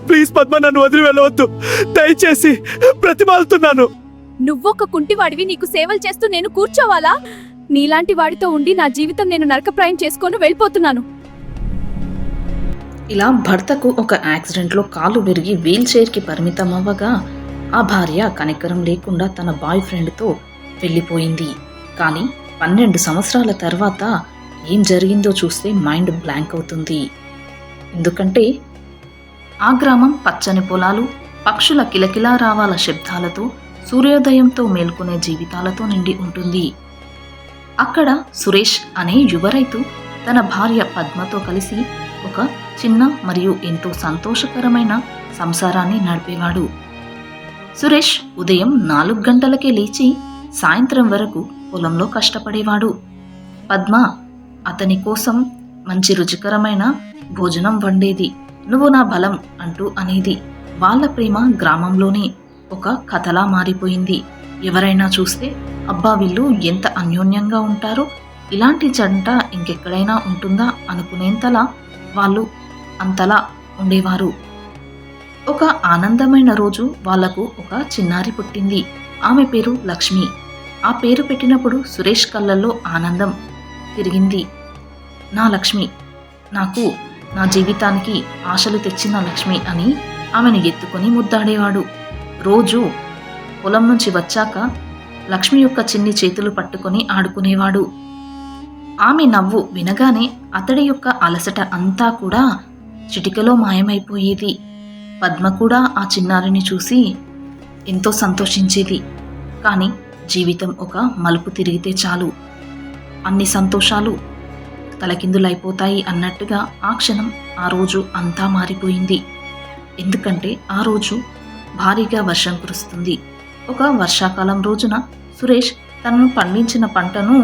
Please Padma, నన్ను వదిలి వెళ్ళవద్దు, దయచేసి బ్రతిమాలుతున్నాను. నువ్వొక్క కుంటివాడివి, నీకు సేవలు చేస్తూ నేను కూర్చోవాలా? నీలాంటి వాడితో ఉండి నా జీవితం నేను నరకప్రాయం చేసుకొని వెళ్ళిపోతున్నాను. ఇలా భర్తకు ఒక యాక్సిడెంట్లో కాలు విరిగి వీల్ చైర్కి పరిమితం అవ్వగా ఆ భార్య కనికరం లేకుండా తన బాయ్ ఫ్రెండ్తో వెళ్ళిపోయింది. కానీ 12 సంవత్సరాల తర్వాత ఏం జరిగిందో చూస్తే మైండ్ బ్లాంక్ అవుతుంది. ఎందుకంటే ఆ గ్రామం పచ్చని పొలాలు, పక్షుల కిలకిలా రావాల శబ్దాలతో, సూర్యోదయంతో మేల్కొనే జీవితాలతో నిండి ఉంటుంది. అక్కడ సురేష్ అనే యువ రైతు తన భార్య పద్మతో కలిసి ఒక చిన్న మరియు ఎంతో సంతోషకరమైన సంసారాన్ని నడిపేవాడు. సురేష్ ఉదయం 4 గంటలకే లేచి సాయంత్రం వరకు పొలంలో కష్టపడేవాడు. పద్మ అతని కోసం మంచి రుచికరమైన భోజనం వండేది. నువ్వు నా బలం అంటూ అనేది. వాళ్ళ ప్రేమ గ్రామంలోనే ఒక కథలా మారిపోయింది. ఎవరైనా చూస్తే అబ్బా వీళ్ళు ఎంత అన్యోన్యంగా ఉంటారో, ఇలాంటి జంట ఇంకెక్కడైనా ఉంటుందా అనుకునేంతలా వాళ్ళు అంతలా ఉండేవారు. ఒక ఆనందమైన రోజు వాళ్లకు ఒక చిన్నారి పుట్టింది. ఆమె పేరు లక్ష్మి. ఆ పేరు పెట్టినప్పుడు సురేష్ కళ్ళల్లో ఆనందం తిరిగింది. నా లక్ష్మి, నాకు నా జీవితానికి ఆశలు తెచ్చిన లక్ష్మి అని ఆమెను ఎత్తుకొని ముద్దాడేవాడు. రోజు పొలం నుంచి వచ్చాక లక్ష్మి యొక్క చిన్ని చేతులు పట్టుకొని ఆడుకునేవాడు. ఆమె నవ్వు వినగానే అతడి యొక్క అలసట అంతా కూడా చిటికలో మాయమైపోయేది. పద్మ కూడా ఆ చిన్నారిని చూసి ఎంతో సంతోషించేది. కానీ జీవితం ఒక మలుపు తిరిగితే చాలు అన్ని సంతోషాలు తలకిందులైపోతాయి అన్నట్టుగా ఆ క్షణం, ఆ రోజు అంతా మారిపోయింది. ఎందుకంటే ఆ రోజు భారీగా వర్షం కురుస్తుంది. ఒక వర్షాకాలం రోజున సురేష్ తనను పండించిన పంటను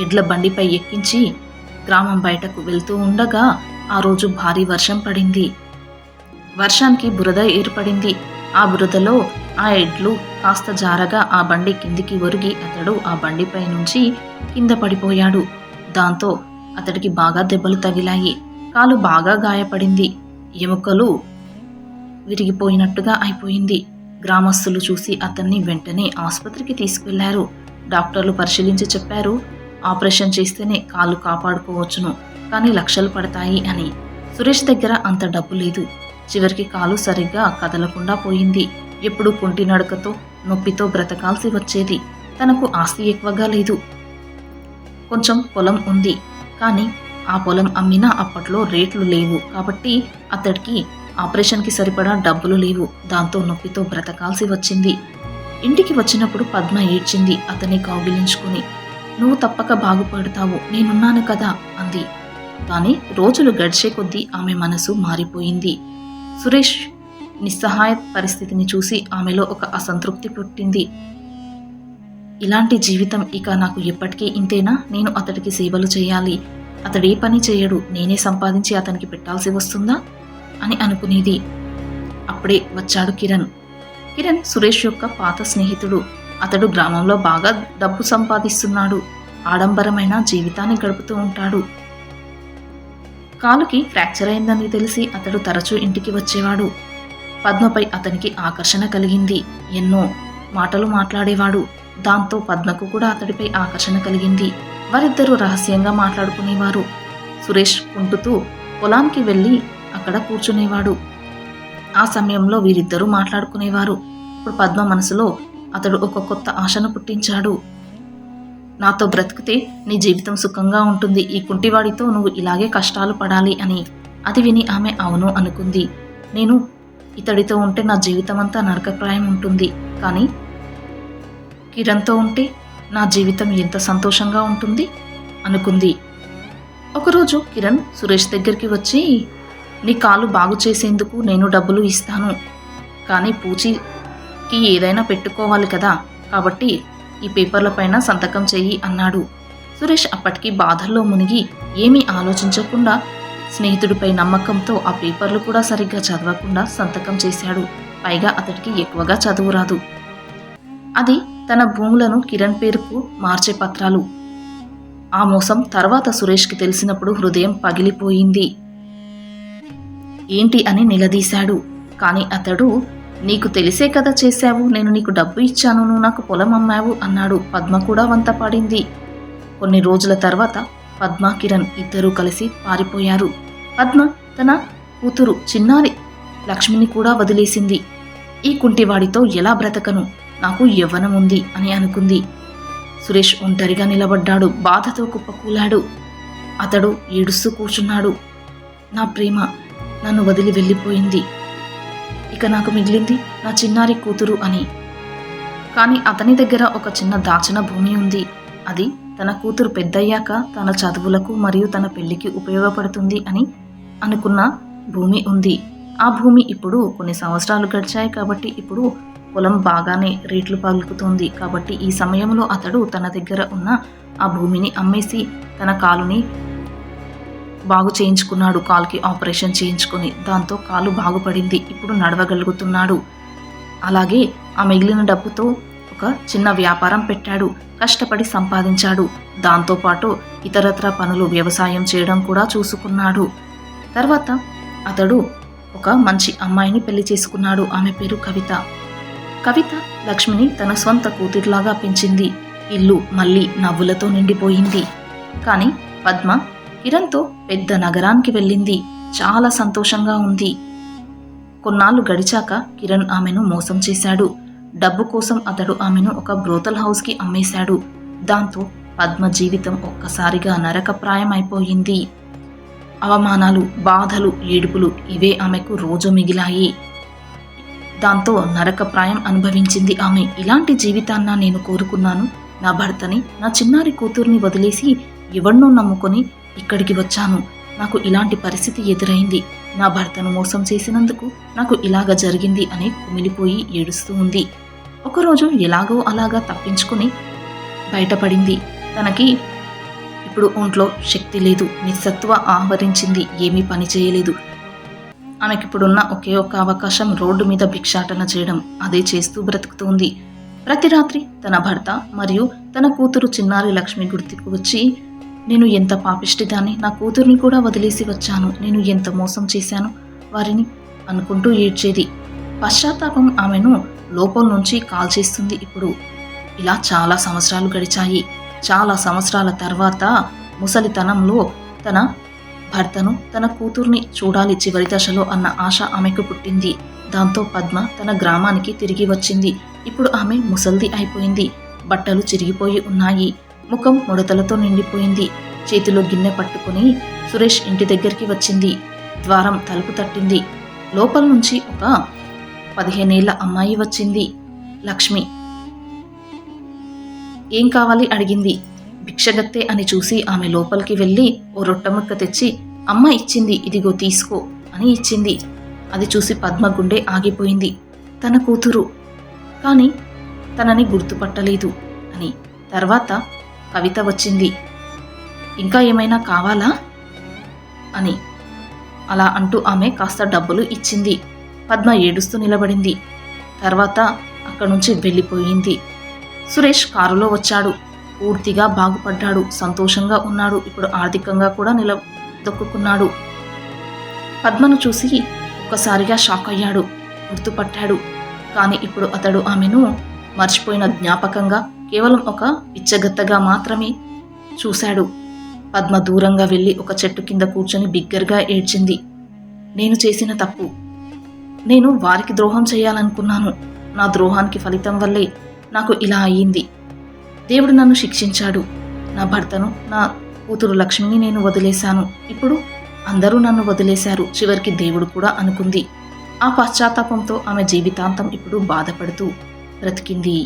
ఎడ్ల బండిపై ఎక్కించి గ్రామం బయటకు వెళ్తూ ఉండగా ఆ రోజు భారీ వర్షం పడింది. వర్షానికి బురద ఏర్పడింది. ఆ బురదలో ఆ ఎడ్లు కాస్త జారగా ఆ బండి కిందికి ఒరిగి అతడు ఆ బండిపై నుంచి కింద పడిపోయాడు. దాంతో అతడికి బాగా దెబ్బలు తగిలాయి. కాలు బాగా గాయపడింది. ఎముకలు విరిగిపోయినట్టుగా అయిపోయింది. గ్రామస్తులు చూసి అతన్ని వెంటనే ఆసుపత్రికి తీసుకెళ్లారు. డాక్టర్లు పరిశీలించి చెప్పారు, ఆపరేషన్ చేస్తేనే కాలు కాపాడుకోవచ్చును, కానీ లక్షలు పడతాయి అని. సురేష్ దగ్గర అంత డబ్బు లేదు. చివరికి కాలు సరిగ్గా కదలకుండా పోయింది. ఎప్పుడు కుంటి నడకతో నొప్పితో బ్రతకాల్సి వచ్చేది. తనకు ఆస్తి ఎక్కువగా లేదు. కొంచెం పొలం ఉంది, కానీ ఆ పొలం అమ్మినా అప్పట్లో రేట్లు లేవు కాబట్టి అతడికి ఆపరేషన్కి సరిపడా డబ్బులు లేవు. దాంతో నొప్పితో బ్రతకాల్సి వచ్చింది. ఇంటికి వచ్చినప్పుడు పద్మ ఏడ్చింది అతన్ని కౌగిలించుకుని. నువ్వు తప్పక బాగుపడతావు, నేనున్నాను కదా అంది. కానీ రోజులు గడిచే కొద్దీ ఆమె మనసు మారిపోయింది. సురేష్ నిస్సహాయ పరిస్థితిని చూసి ఆమెలో ఒక అసంతృప్తి పుట్టింది. ఇలాంటి జీవితం ఇక నాకు ఎప్పటికీ ఇంతేనా? నేను అతడికి సేవలు చేయాలి, అతడే పని చేయడు, నేనే సంపాదించి అతనికి పెట్టాల్సి వస్తుందా అని అనుకునేది. అప్పుడే వచ్చాడు కిరణ్. కిరణ్ సురేష్ యొక్క పాత స్నేహితుడు. అతడు గ్రామంలో బాగా డబ్బు సంపాదిస్తున్నాడు. ఆడంబరమైన జీవితాన్ని గడుపుతూ ఉంటాడు. కాలుకి ఫ్రాక్చర్ అయిందని తెలిసి అతడు తరచూ ఇంటికి వచ్చేవాడు. పద్మపై అతనికి ఆకర్షణ కలిగింది. ఎన్నో మాటలు మాట్లాడేవాడు. దాంతో పద్మకు కూడా అతడిపై ఆకర్షణ కలిగింది. వారిద్దరూ రహస్యంగా మాట్లాడుకునేవారు. సురేష్ కుంటుతూ పొలానికి వెళ్ళి అక్కడ కూర్చునేవాడు. ఆ సమయంలో వీరిద్దరూ మాట్లాడుకునేవారు. ఇప్పుడు పద్మ మనసులో అతడు ఒక కొత్త ఆశను పుట్టించాడు. నాతో బ్రతికితే నీ జీవితం సుఖంగా ఉంటుంది, ఈ కుంటివాడితో నువ్వు ఇలాగే కష్టాలు పడాలి అని. అది విని ఆమె అవును అనుకుంది. నేను ఇతడితో ఉంటే నా జీవితం అంతా నరకప్రాయం ఉంటుంది, కానీ కిరణ్తో ఉంటే నా జీవితం ఎంత సంతోషంగా ఉంటుంది అనుకుంది. ఒకరోజు కిరణ్ సురేష్ దగ్గరికి వచ్చి, నీ కాలు బాగు చేసేందుకు నేను డబ్బులు ఇస్తాను, కానీ పూచికి ఏదైనా పెట్టుకోవాలి కదా, కాబట్టి ఈ పేపర్లపైన సంతకం చెయ్యి అన్నాడు. సురేష్ అప్పటికి బాధల్లో మునిగి ఏమీ ఆలోచించకుండా స్నేహితుడిపై నమ్మకంతో ఆ పేపర్లు కూడా సరిగ్గా చదవకుండా సంతకం చేశాడు. పైగా అతడికి ఎక్కువగా చదువు రాదు. అది తన భూములను కిరణ్ పేరుకు మార్చే పత్రాలు. ఆ మోసం తర్వాత సురేష్కి తెలిసినప్పుడు హృదయం పగిలిపోయింది. ఏంటి అని నిలదీశాడు. కాని అతడు, నీకు తెలిసే కదా చేశావు, నేను నీకు డబ్బు ఇచ్చాను, నువ్వు నాకు పొలం అమ్మావు అన్నాడు. పద్మ కూడా వంత పాడింది. కొన్ని రోజుల తర్వాత పద్మ, కిరణ్ ఇద్దరూ కలిసి పారిపోయారు. పద్మ తన కూతురు చిన్నారి లక్ష్మిని కూడా వదిలేసింది. ఈ కుంటివాడితో ఎలా బ్రతకను, నాకు యవ్వనం ఉంది అని అనుకుంది. సురేష్ ఒంటరిగా నిలబడ్డాడు. బాధతో కుప్పకూలాడు. అతడు ఏడుస్తూ కూర్చున్నాడు. నా ప్రేమ నన్ను వదిలి వెళ్ళిపోయింది. ఇక నాకు మిగిలింది నా చిన్నారి కూతురు అని. కానీ అతని దగ్గర ఒక చిన్న దాచిన భూమి ఉంది. అది తన కూతురు పెద్దయ్యాక తన చదువులకు మరియు తన పెళ్లికి ఉపయోగపడుతుంది అని అనుకున్న భూమి ఉంది. ఆ భూమి ఇప్పుడు కొన్ని సంవత్సరాలు గడిచాయి కాబట్టి ఇప్పుడు పొలం బాగానే రేట్లు పలుకుతోంది. కాబట్టి ఈ సమయంలో అతడు తన దగ్గర ఉన్న ఆ భూమిని అమ్మేసి తన కాలుని బాగు చేయించుకున్నాడు. కాలుకి ఆపరేషన్ చేయించుకుని దాంతో కాలు బాగుపడింది. ఇప్పుడు నడవగలుగుతున్నాడు. అలాగే ఆ మిగిలిన డబ్బుతో ఒక చిన్న వ్యాపారం పెట్టాడు. కష్టపడి సంపాదించాడు. దాంతోపాటు ఇతరత్ర పనులు, వ్యవసాయం చేయడం కూడా చూసుకున్నాడు. తర్వాత అతడు ఒక మంచి అమ్మాయిని పెళ్లి చేసుకున్నాడు. ఆమె పేరు కవిత. కవిత లక్ష్మిని తన స్వంత కూతురులాగా పెంచింది. ఇల్లు మళ్ళీ నవ్వులతో నిండిపోయింది. కానీ పద్మ కిరణ్తో పెద్ద నగరానికి వెళ్ళింది. చాలా సంతోషంగా ఉంది. కొన్నాళ్ళు గడిచాక కిరణ్ ఆమెను మోసం చేశాడు. డబ్బు కోసం అతడు ఆమెను ఒక బ్రోతల్ హౌస్కి అమ్మేశాడు. దాంతో పద్మ జీవితం ఒక్కసారిగా నరకప్రాయం అయిపోయింది. అవమానాలు, బాధలు, ఏడుపులు ఇవే ఆమెకు రోజు మిగిలాయి. దాంతో నరకప్రాయం అనుభవించింది ఆమె. ఇలాంటి జీవితాన్న నేను కోరుకున్నాను. నా భర్తని, నా చిన్నారి కూతుర్ని వదిలేసి ఎవరినో నమ్ముకొని ఇక్కడికి వచ్చాను. నాకు ఇలాంటి పరిస్థితి ఎదురైంది. నా భర్తను మోసం చేసినందుకు నాకు ఇలాగ జరిగింది అని కుమిలిపోయి ఏడుస్తూ ఉంది. ఒకరోజు ఎలాగో అలాగా తప్పించుకుని బయటపడింది. తనకి ఇప్పుడు ఒంట్లో శక్తి లేదు. నిస్సత్వ ఆవరించింది. ఏమీ పని చేయలేదు. ఆమెకిప్పుడున్న ఒకే ఒక్క అవకాశం రోడ్డు మీద భిక్షాటన చేయడం. అదే చేస్తూ బ్రతుకుతోంది. ప్రతి రాత్రి తన భర్త మరియు తన కూతురు చిన్నారి లక్ష్మి గుర్తుకు వచ్చి, నేను ఎంత పాపిష్టిదాన్ని, నా కూతుర్ని కూడా వదిలేసి వచ్చాను, నేను ఎంత మోసం చేశాను వారిని అనుకుంటూ ఏడ్చేది. పశ్చాత్తాపం ఆమెను లోపల నుంచి కాల్చేస్తుంది. ఇప్పుడు ఇలా చాలా సంవత్సరాలు గడిచాయి. చాలా సంవత్సరాల తర్వాత ముసలితనంలో తన భర్తను, తన కూతుర్ని చూడాలి చివరి దశలో అన్న ఆశ ఆమెకు పుట్టింది. దాంతో పద్మ తన గ్రామానికి తిరిగి వచ్చింది. ఇప్పుడు ఆమె ముసల్ది అయిపోయింది. బట్టలు చిరిగిపోయి ఉన్నాయి. ముఖం ముడతలతో నిండిపోయింది. చేతిలో గిన్నె పట్టుకుని సురేష్ ఇంటి దగ్గరికి వచ్చింది. ద్వారం తలుపు తట్టింది. లోపల నుంచి ఒక 15 ఏళ్ల అమ్మాయి వచ్చింది. లక్ష్మి. ఏం కావాలి అడిగింది. భిక్షగత్తె అని చూసి ఆమె లోపలికి వెళ్ళి ఓ రొట్టెముక్క తెచ్చి, అమ్మ ఇచ్చింది, ఇదిగో తీసుకో అని ఇచ్చింది. అది చూసి పద్మ గుండె ఆగిపోయింది. తన కూతురు, కానీ తనని గుర్తుపట్టలేదు అని. తర్వాత కవిత వచ్చింది. ఇంకా ఏమైనా కావాలా అని అలా అంటూ ఆమె కాస్త డబ్బులు ఇచ్చింది. పద్మ ఏడుస్తూ నిలబడింది. తర్వాత అక్కడి నుంచి వెళ్ళిపోయింది. సురేష్ కారులో వచ్చాడు. పూర్తిగా బాగుపడ్డాడు. సంతోషంగా ఉన్నాడు. ఇప్పుడు ఆర్థికంగా కూడా నిలదొక్కున్నాడు. పద్మను చూసి ఒక్కసారిగా షాక్ అయ్యాడు. గుర్తుపట్టాడు. కానీ ఇప్పుడు అతడు ఆమెను మర్చిపోయిన జ్ఞాపకంగా, కేవలం ఒక పిచ్చగత్తగా మాత్రమే చూశాడు. పద్మ దూరంగా వెళ్ళి ఒక చెట్టు కింద కూర్చొని బిగ్గరగా ఏడ్చింది. నేను చేసిన తప్పు. నేను వారికి ద్రోహం చేయాలనుకున్నాను. నా ద్రోహానికి ఫలితం వల్లే నాకు ఇలా అయ్యింది. దేవుడు నన్ను శిక్షించాడు. నా భర్తను, నా కూతురు లక్ష్మిని నేను వదిలేశాను. ఇప్పుడు అందరూ నన్ను వదిలేశారు. చివరికి దేవుడు కూడా అనుకుంది. ఆ పశ్చాత్తాపంతో ఆమె జీవితాంతం ఇప్పుడు బాధపడుతూ బ్రతికింది.